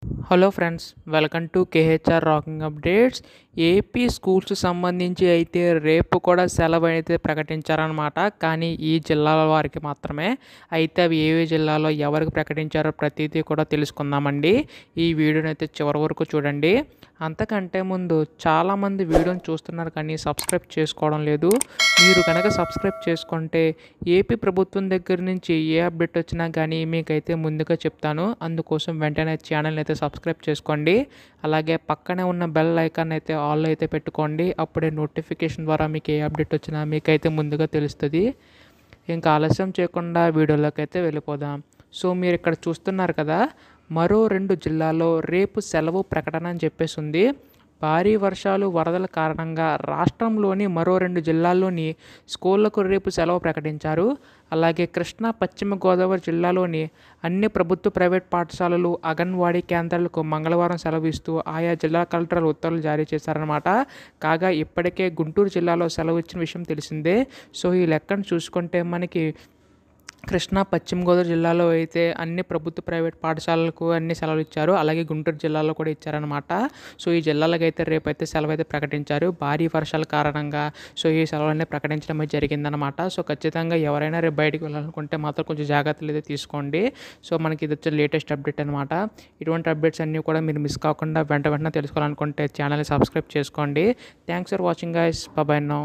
Hello friends, welcome to KHR rocking updates. AP schools సంబంధించి అయితే రేపు కూడా సెలవు అయితే ప్రకటించారనమాట. కానీ ఈ జిల్లాల వారికి మాత్రమే. అయితే అవి ఏవే జిల్లాలో ఎవరికి ప్రకటించారో ప్రతిదీ కూడా తెలుసుకుందామండి. ఈ వీడియోని అయితే చివరి వరకు చూడండి. అంతకంటే ముందు చాలామంది వీడియోని చూస్తున్నారు కానీ సబ్స్క్రైబ్ చేసుకోవడం లేదు. మీరు కనుక సబ్స్క్రైబ్ చేసుకుంటే ఏపీ ప్రభుత్వం దగ్గర నుంచి ఏ అప్డేట్ వచ్చినా కానీ మీకైతే ముందుగా చెప్తాను. అందుకోసం వెంటనే ఛానల్ అయితే సబ్స్క్రైబ్ చేసుకోండి. అలాగే పక్కనే ఉన్న బెల్ ఐకాన్ అయితే ఆల్ అయితే పెట్టుకోండి. అప్పుడే నోటిఫికేషన్ ద్వారా మీకు ఏ అప్డేట్ వచ్చినా మీకైతే ముందుగా తెలుస్తుంది. ఇంకా ఆలస్యం చేయకుండా వీడియోలోకి అయితే వెళ్ళిపోదాం. సో మీరు ఇక్కడ చూస్తున్నారు కదా, మరో 2 జిల్లాల్లో రేపు సెలవు ప్రకటన అని చెప్పేసి ఉంది. భారీ వర్షాలు వరదల కారణంగా రాష్ట్రంలోని మరో 2 జిల్లాల్లోని స్కూళ్లకు రేపు సెలవు ప్రకటించారు. అలాగే కృష్ణా, పశ్చిమ గోదావరి జిల్లాలోని అన్ని ప్రభుత్వ ప్రైవేట్ పాఠశాలలు, అంగన్వాడీ కేంద్రాలకు మంగళవారం సెలవు ఇస్తూ ఆయా జిల్లా కలెక్టర్లు ఉత్తర్వులు జారీ చేశారన్నమాట. కాగా ఇప్పటికే గుంటూరు జిల్లాలో సెలవు ఇచ్చిన విషయం తెలిసిందే. సో ఈ లెక్కను చూసుకుంటే మనకి కృష్ణా, పశ్చిమ గోదావరి జిల్లాలో అయితే అన్ని ప్రభుత్వ ప్రైవేట్ పాఠశాలలకు అన్ని సెలవులు ఇచ్చారు. అలాగే గుంటూరు జిల్లాలో కూడా ఇచ్చారనమాట. సో ఈ జిల్లాలకు అయితే రేపు అయితే సెలవు అయితే ప్రకటించారు. భారీ వర్షాల కారణంగా సో ఈ సెలవులన్నీ ప్రకటించడం అయితే జరిగిందనమాట. సో ఖచ్చితంగా ఎవరైనా రేపు బయటికి వెళ్ళాలనుకుంటే మాత్రం కొంచెం జాగ్రత్తలు అయితే తీసుకోండి. సో మనకి ఇది వచ్చే లేటెస్ట్ అప్డేట్ అనమాట. ఇటువంటి అప్డేట్స్ అన్నీ కూడా మీరు మిస్ కాకుండా వెంటనే తెలుసుకోవాలనుకుంటే ఛానల్ని సబ్స్క్రైబ్ చేసుకోండి. Thanks for watching guys. By by now.